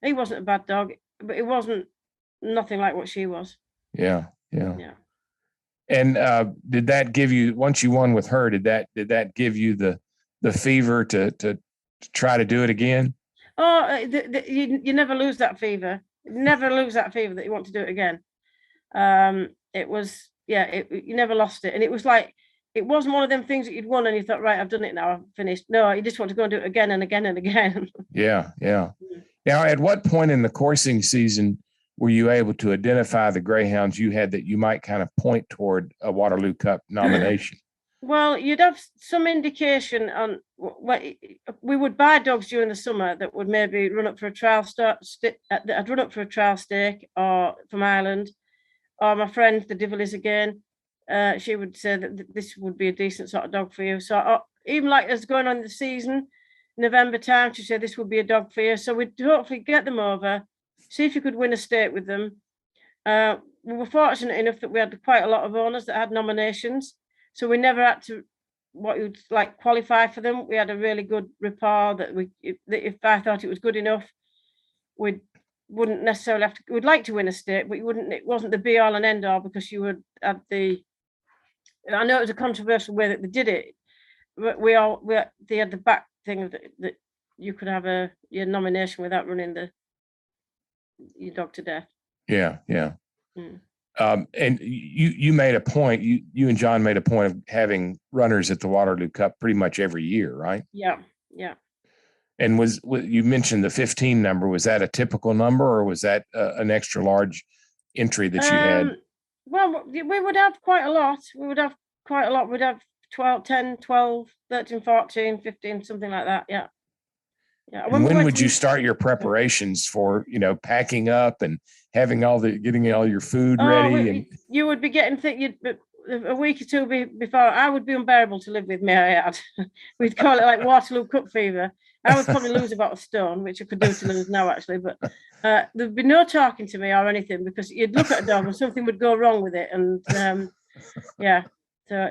He wasn't a bad dog, but it wasn't nothing like what she was. Yeah. And did that give you, once you won with her, did that give you the fever to try to do it again? Oh, you never lose that fever. Never lose that fever that you want to do it again. It was, you never lost it. And it was like, it wasn't one of them things that you'd won and you thought, right, I've done it now, I've finished. No, you just want to go and do it again and again and again. Yeah. Now, at what point in the coursing season were you able to identify the greyhounds you had that you might kind of point toward a Waterloo Cup nomination? Well, you'd have some indication on what we would buy dogs during the summer that would maybe run up for a trial I'd run up for a trial stake, or from Ireland, or my friend, the Devil is again. She would say that this would be a decent sort of dog for you. So even like as going on the season, November time, she said this would be a dog for you. So we'd hopefully get them over, see if you could win a stake with them. We were fortunate enough that we had quite a lot of owners that had nominations. So we never had to, what you'd like, qualify for them. We had a really good rapport that if I thought it was good enough, we wouldn't necessarily have to, we'd like to win a stake, but it wasn't the be all and end all, because you would have I know it was a controversial way that they did it, but they had the back thing that you could have your nomination without running your dog to death. Yeah. And you made a point, you and John made a point of having runners at the Waterloo Cup pretty much every year, right? Yeah. And was you mentioned the 15 number, was that a typical number, or was that an extra large entry that you had? Well, we would have quite a lot. We'd have 12, 10, 12, 13, 14, 15, something like that. Yeah. And when would you start your preparations for, packing up and getting all your food ready? You would be getting a week or two before. I would be unbearable to live with, may I add. We'd call it like Waterloo Cup fever. I would probably lose about a stone, which I could do to lose now, actually. But there'd be no talking to me or anything, because you'd look at a dog and something would go wrong with it. And So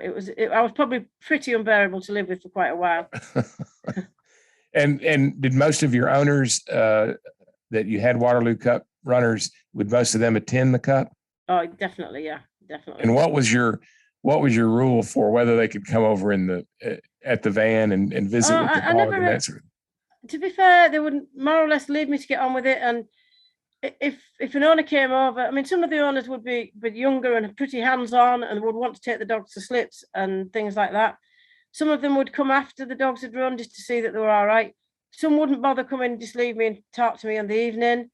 I was probably pretty unbearable to live with for quite a while. And did most of your owners that you had Waterloo Cup runners, would most of them attend the Cup? Oh, definitely, yeah, definitely. And what was your rule for whether they could come over at the van and visit with the dog and that sort of thing? To be fair, they would more or less leave me to get on with it. And if an owner came over, I mean, some of the owners would be a bit younger and pretty hands-on and would want to take the dogs to slips and things like that. Some of them would come after the dogs had run just to see that they were all right. Some wouldn't bother coming, just leave me and talk to me in the evening.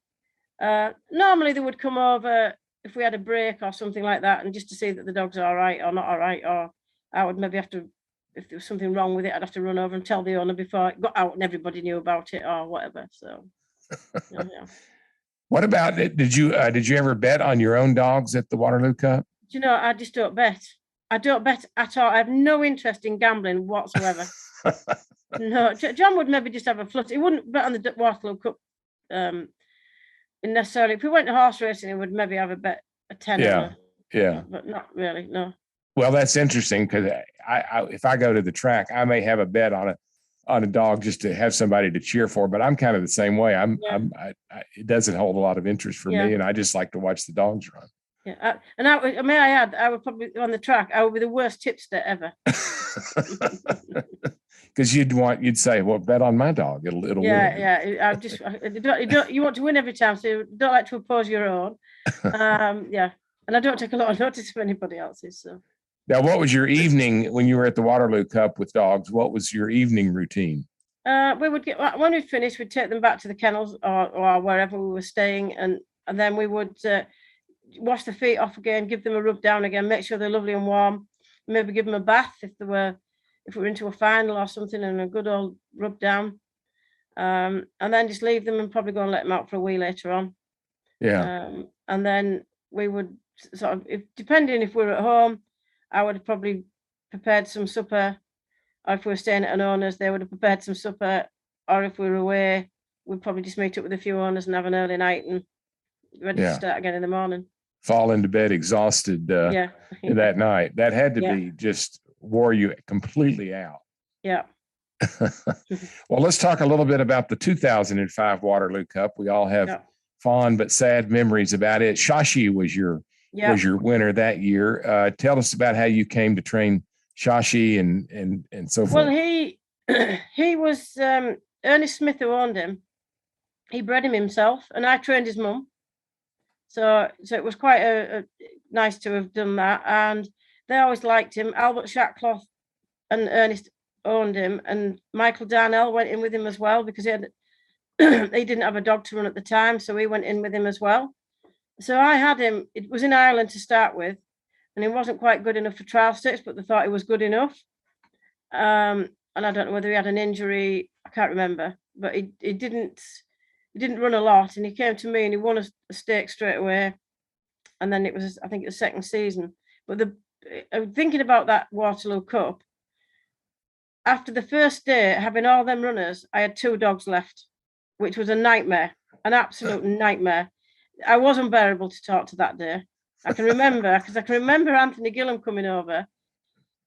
Normally they would come over if we had a break or something like that, and just to see that the dog's all right or not all right, or I would maybe have to, if there was something wrong with it, I'd have to run over and tell the owner before it got out and everybody knew about it or whatever. So yeah. What about it? Did you ever bet on your own dogs at the Waterloo Cup? Do you know, I just don't bet. I don't bet at all. I have no interest in gambling whatsoever. No, John would maybe just have a flutter. He wouldn't bet on the Waterloo Cup necessarily. If we went to horse racing, he would maybe have a bet, a tenner. Yeah. But not really, no. Well, that's interesting because I if I go to the track, I may have a bet on a dog just to have somebody to cheer for. But I'm kind of the same way. It doesn't hold a lot of interest for me, and I just like to watch the dogs run. Yeah, I would probably on the track. I would be the worst tipster ever. Because you'd say, well, bet on my dog. It'll win. Yeah. You want to win every time, so you don't like to oppose your own. Yeah, and I don't take a lot of notice of anybody else's. So. Now, what was your evening when you were at the Waterloo Cup with dogs? What was your evening routine? We would get when we'd finished, we'd take them back to the kennels or wherever we were staying, and then we would wash the feet off again, give them a rub down again, make sure they're lovely and warm. Maybe give them a bath if we were into a final or something, and a good old rub down. And then just leave them and probably go and let them out for a wee later on. Yeah. And then we would sort of, depending if we were at home, I would have probably prepared some supper, or if we were staying at an owner's, they would have prepared some supper, or if we were away, we'd probably just meet up with a few owners and have an early night and ready to start again in the morning. Fall into bed exhausted that night. That had to be just wore you completely out. Yeah. Well, let's talk a little bit about the 2005 Waterloo Cup. We all have fond but sad memories about it. Shashi was your winner that year. Tell us about how you came to train Shashi and so forth. Well, he was Ernest Smith who owned him. He bred him himself, and I trained his mum. So it was quite a nice to have done that, and they always liked him. Albert Shackcloth and Ernest owned him, and Michael Darnell went in with him as well because he didn't have a dog to run at the time, so he went in with him as well. So I had him. It was in Ireland to start with, and he wasn't quite good enough for trial stakes, but they thought he was good enough. And I don't know whether he had an injury. I can't remember, but he didn't run a lot, and he came to me and he won a stake straight away. And then I think it was second season. But thinking about that Waterloo Cup, after the first day, having all them runners, I had 2 dogs left, which was a nightmare, an absolute nightmare. I was unbearable to talk to that day. I can remember Anthony Gillam coming over,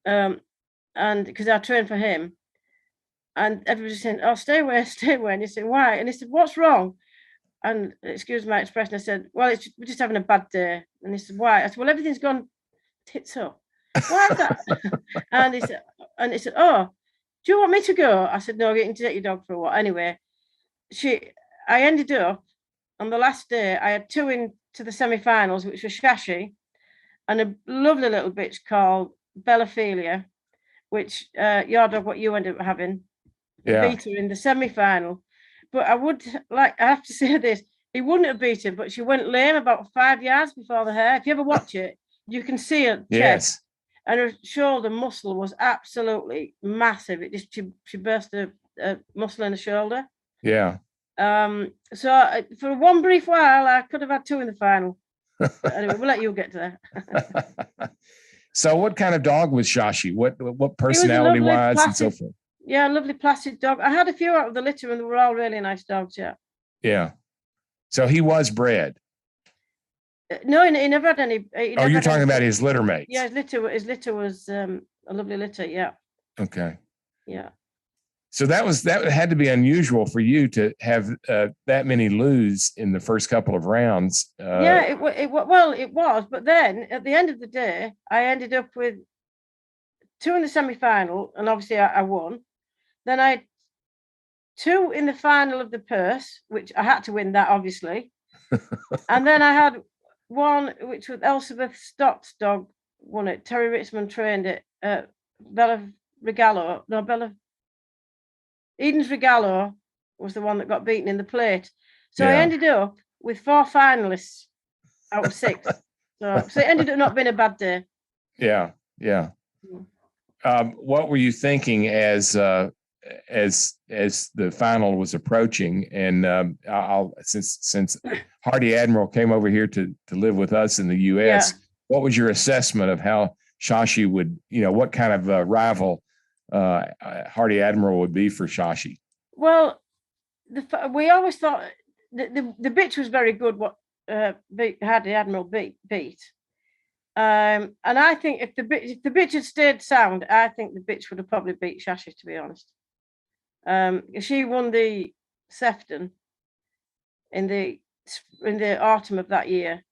and because I trained for him, and everybody saying, "Oh, stay away." And he said, "Why?" And he said, "What's wrong?" And excuse my expression, I said, "Well, we're just having a bad day." And he said, "Why?" I said, "Well, everything's gone tits up." "Why is that?" and he said, "Oh, do you want me to go?" I said, "No, you can take your dog for a walk." Anyway, I ended up on the last day, I had 2 into the semi-finals, which was Shashi and a lovely little bitch called Bellophilia, which your dog, what you ended up having, beat her in the semi-final. But I have to say this, he wouldn't have beat her, but she went lame about 5 yards before the hair. If you ever watch it, you can see her chest, and her shoulder muscle was absolutely massive. It just she burst a muscle in the shoulder. Yeah. So for one brief while, I could have had 2 in the final. But anyway, we'll let you get to that. So, what kind of dog was Shashi? What personality wise and so forth? Yeah, lovely placid dog. I had a few out of the litter, and they were all really nice dogs. Yeah. Yeah. So he was bred. No, he never had any. You're talking about his litter mates. Yeah, his litter was a lovely litter. Yeah. Okay. Yeah. So that had to be unusual for you to have that many lose in the first couple of rounds. It was, but then at the end of the day, I ended up with 2 in the semi-final, and obviously I won. Then I had 2 in the final of the purse, which I had to win that, obviously. And then I had 1, which was Elizabeth Stott's dog, won it. Terry Richmond trained it. Eden's Regalo was the one that got beaten in the plate. So I ended up with 4 finalists out of 6. So it ended up not being a bad day. Yeah. What were you thinking as as the final was approaching, and since Hardy Admiral came over here to live with us in the U.S., what was your assessment of how Shashi would, what kind of rival Hardy Admiral would be for Shashi? Well, we always thought the bitch was very good. What Hardy Admiral beat. And I think if the bitch had stayed sound, I think the bitch would have probably beat Shashi, to be honest. She won the Sefton in the autumn of that year,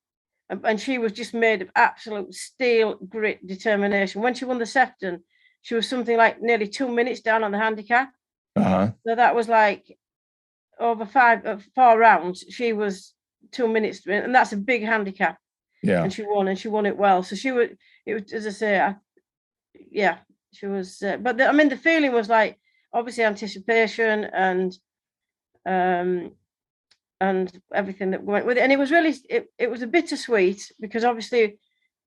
and she was just made of absolute steel, grit, determination. When she won the Sefton, she was something like nearly 2 minutes down on the handicap. So that was like over 4 rounds. She was 2 minutes, and that's a big handicap. Yeah, and she won it well. So it was, as I say, she was. But the feeling was like obviously anticipation and everything that went with it, and it was really it was a bittersweet, because obviously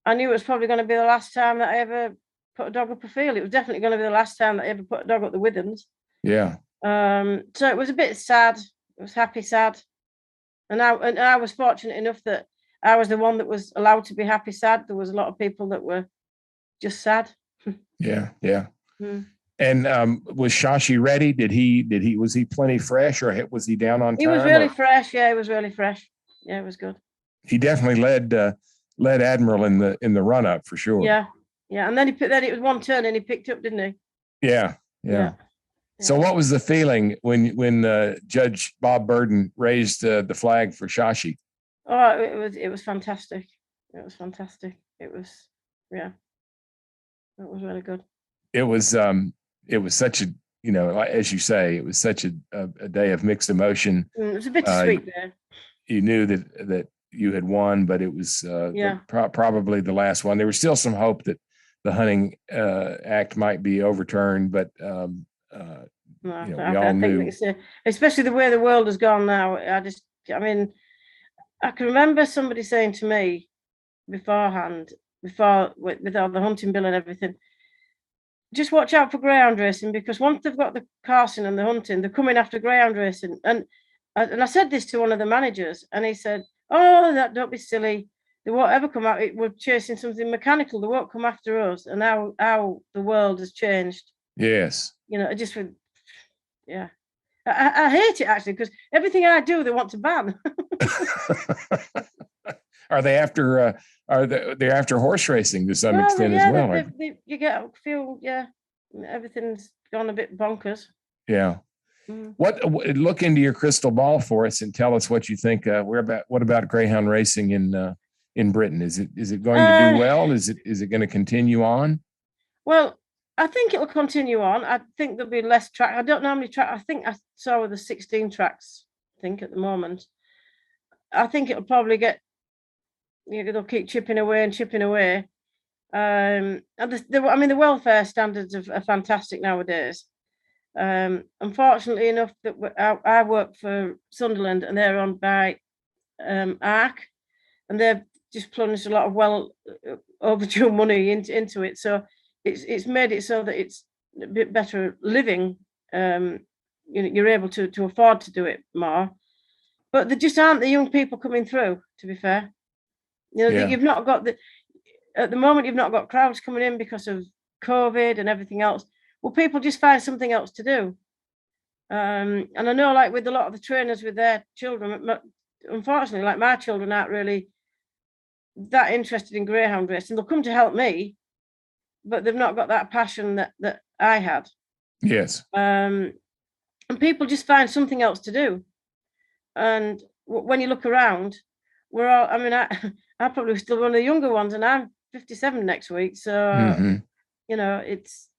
I knew it was probably going to be the last time that I ever put a dog up a field. It was definitely going to be the last time that I ever put a dog up the Withens. Yeah. So it was a bit sad. It was happy, sad, and I was fortunate enough that I was the one that was allowed to be happy, sad. There was a lot of people that were just sad. Yeah. And was Shashi ready? Was he plenty fresh, or was he down on time? He was really fresh. Yeah, he was really fresh. Yeah, it was good. He definitely led Admiral in the run up for sure. Yeah. And then it was one turn and he picked up, didn't he? Yeah. So what was the feeling when Judge Bob Burden raised the flag for Shashi? Oh, it was fantastic. It was fantastic. It was really good. It was such a, as you say, it was such a day of mixed emotion. It was a bit sweet there. You knew that you had won, but it was probably the last one. There was still some hope that the hunting act might be overturned, but we all knew, especially the way the world has gone now. I can remember somebody saying to me beforehand, with all the hunting bill and everything, just watch out for greyhound racing, because once they've got the coursing and the hunting, they're coming after greyhound racing. And I said this to one of the managers, and he said, "Oh, don't be silly. They won't ever come out. We're chasing something mechanical. They won't come after us." And how the world has changed. Yes. Just with, I hate it actually, because everything I do, they want to ban. Are they after? They're after horse racing to some extent as well? Everything's gone a bit bonkers. Yeah. What look into your crystal ball for us and tell us what you think. What about greyhound racing in Britain? Is it going to do well? Is it going to continue on? Well, I think it will continue on. I think there'll be less track. I don't know how many track. I think I saw with the 16 tracks. I think at the moment, I think it'll probably get. They'll keep chipping away. And the welfare standards are fantastic nowadays. Unfortunately enough, that I work for Sunderland, and they're owned by ARC, and they've just plunged a lot of overdue money into it. So it's made it so that it's a bit better living. You're able to afford to do it more, but there just aren't the young people coming through. To be fair, you've not got at the moment. You've not got crowds coming in because of COVID and everything else. Well, people just find something else to do. And I know, like with a lot of the trainers with their children, unfortunately, like my children aren't really that interested in greyhound racing. They'll come to help me, but they've not got that passion that I had. Yes. And people just find something else to do. And when you look around, we're all, I probably still one of the younger ones, and I'm 57 next week. So, it's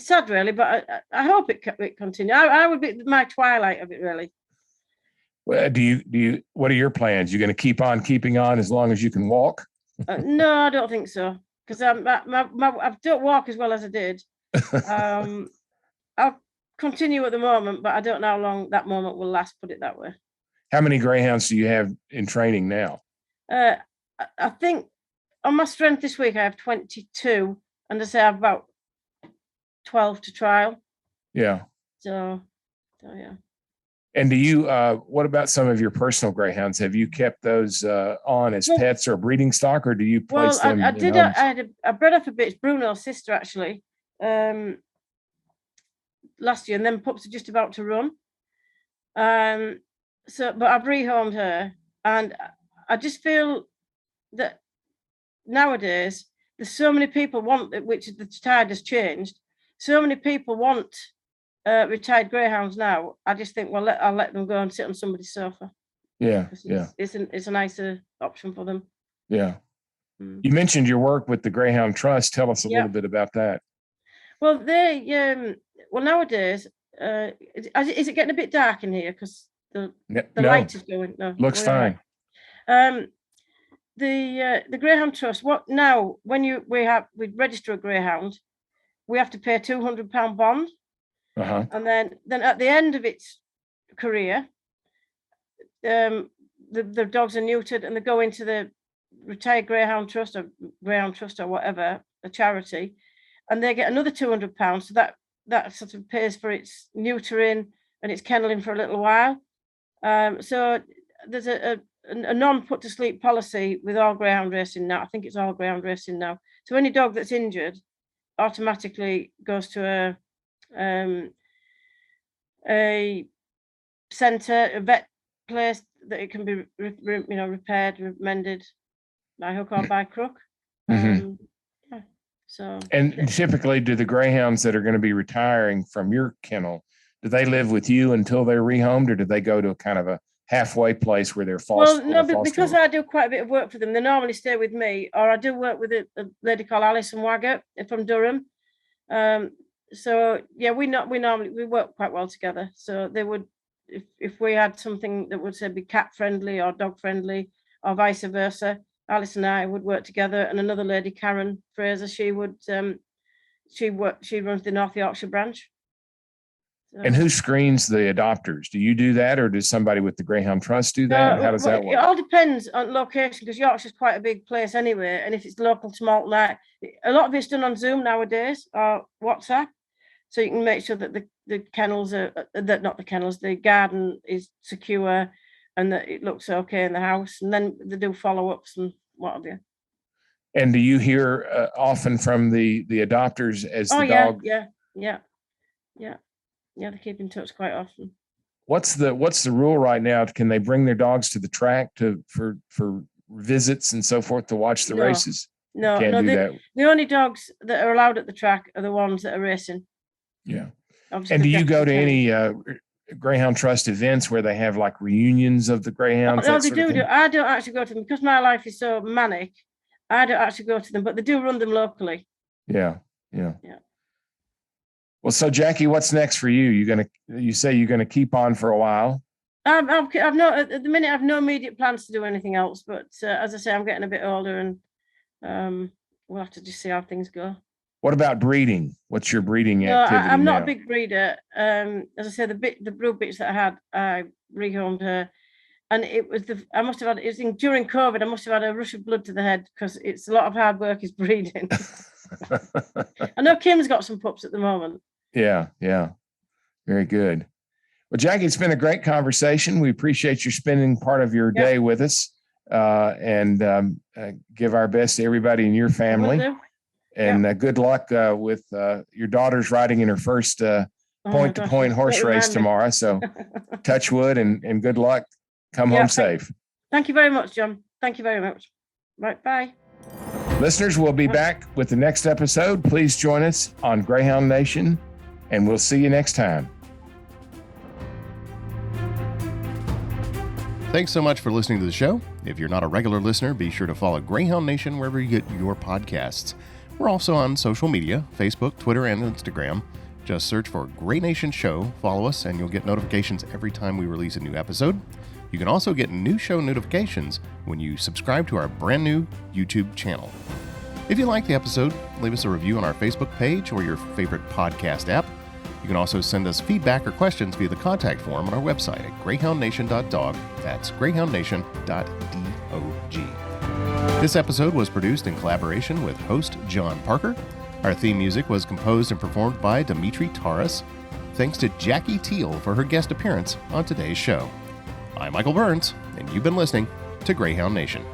sad really, but I hope it continues. I would be my twilight of it really. Well, what are your plans? You're going to keep on keeping on as long as you can walk? No, I don't think so, because I don't walk as well as I did. I'll continue at the moment, but I don't know how long that moment will last, put it that way. How many greyhounds do you have in training now? I think on my strength this week I have 22, and I say I have about 12 to trial. Yeah. So yeah. And do you, what about some of your personal greyhounds? Have you kept those on as pets or breeding stock, or do you place them I in did. homes? I had a bred off a bit. It's Bruno's sister, actually, last year, and then pups are just about to run. But I've rehomed her, and I just feel that nowadays there's so many people want it, which the tide has changed. So many people want retired greyhounds now. I just think, well, I'll let them go and sit on somebody's sofa. Yeah, It's a nicer option for them. yeah. You mentioned your work with the Greyhound Trust. Tell us a little bit about that. Well, nowadays, is it getting a bit dark in here because the light is going? No, looks fine. The Greyhound Trust. What now? When we register a greyhound, we have to pay £200 bond. And then at the end of its career, the dogs are neutered and they go into the retired Greyhound Trust or whatever, a charity, and they get another £200. So that sort of pays for its neutering and its kenneling for a little while. So there's a non-put to sleep policy with all greyhound racing now. I think it's all greyhound racing now. So any dog that's injured automatically goes to a centre, a vet place that it can be repaired, mended by hook or by crook. So, and typically, do the greyhounds that are going to be retiring from your kennel, do they live with you until they're rehomed, or do they go to a kind of a halfway place where they're foster? Well, no, because I do quite a bit of work for them, they normally stay with me, or I do work with a lady called Alison Waggett from Durham. So yeah, we normally work quite well together. So they would, if we had something that would say be cat friendly or dog friendly or vice versa, Alice and I would work together. And another lady, Karen Fraser, she runs the North Yorkshire branch. So. And who screens the adopters? Do you do that, or does somebody with the Greyhound Trust do that? How does that work? It all depends on location, because Yorkshire's quite a big place anyway. And if it's local to Malton, a lot of it's done on Zoom nowadays or WhatsApp. So you can make sure that the kennels are, not the kennels, the garden is secure and that it looks okay in the house. And then they do follow-ups and what have you. And do you hear often from the adopters as the dog? Yeah. They keep in touch quite often. What's the rule right now? Can they bring their dogs to the track for visits and so forth to watch the races? No, that. The only dogs that are allowed at the track are the ones that are racing. Yeah. Obviously, and do you go to any Greyhound Trust events where they have like reunions of the greyhounds? No, they do. I don't actually go to them because my life is so manic. I don't actually go to them, but they do run them locally. Yeah. Well, so Jackie, what's next for you? You say you're gonna keep on for a while. I've not at the minute. I've no immediate plans to do anything else. But as I say, I'm getting a bit older, and we'll have to just see how things go. What about breeding? What's your breeding activity? I'm not a big breeder. As I said, the brood bitch that I had, I rehomed her, and it was during COVID. I must have had a rush of blood to the head because it's a lot of hard work is breeding. I know Kim's got some pups at the moment. Yeah. Very good. Well, Jackie, it's been a great conversation. We appreciate you spending part of your day with us, and give our best to everybody in your family. And good luck with your daughter's riding in her first point-to-point horse race tomorrow. So touch wood and good luck. Come home safe. Thank you very much, John. Thank you very much. Right, bye. Listeners, we'll be back with the next episode. Please join us on Greyhound Nation, and we'll see you next time. Thanks so much for listening to the show. If you're not a regular listener, be sure to follow Greyhound Nation wherever you get your podcasts. We're also on social media, Facebook, Twitter, and Instagram. Just search for Grey Nation Show, follow us, and you'll get notifications every time we release a new episode. You can also get new show notifications when you subscribe to our brand new YouTube channel. If you like the episode, leave us a review on our Facebook page or your favorite podcast app. You can also send us feedback or questions via the contact form on our website at greyhoundnation.dog. That's greyhoundnation.dog. This episode was produced in collaboration with host John Parker. Our theme music was composed and performed by Dimitri Taras. thanks to Jackie Teal for her guest appearance on today's show. I'm Michael Burns, and you've been listening to Greyhound Nation.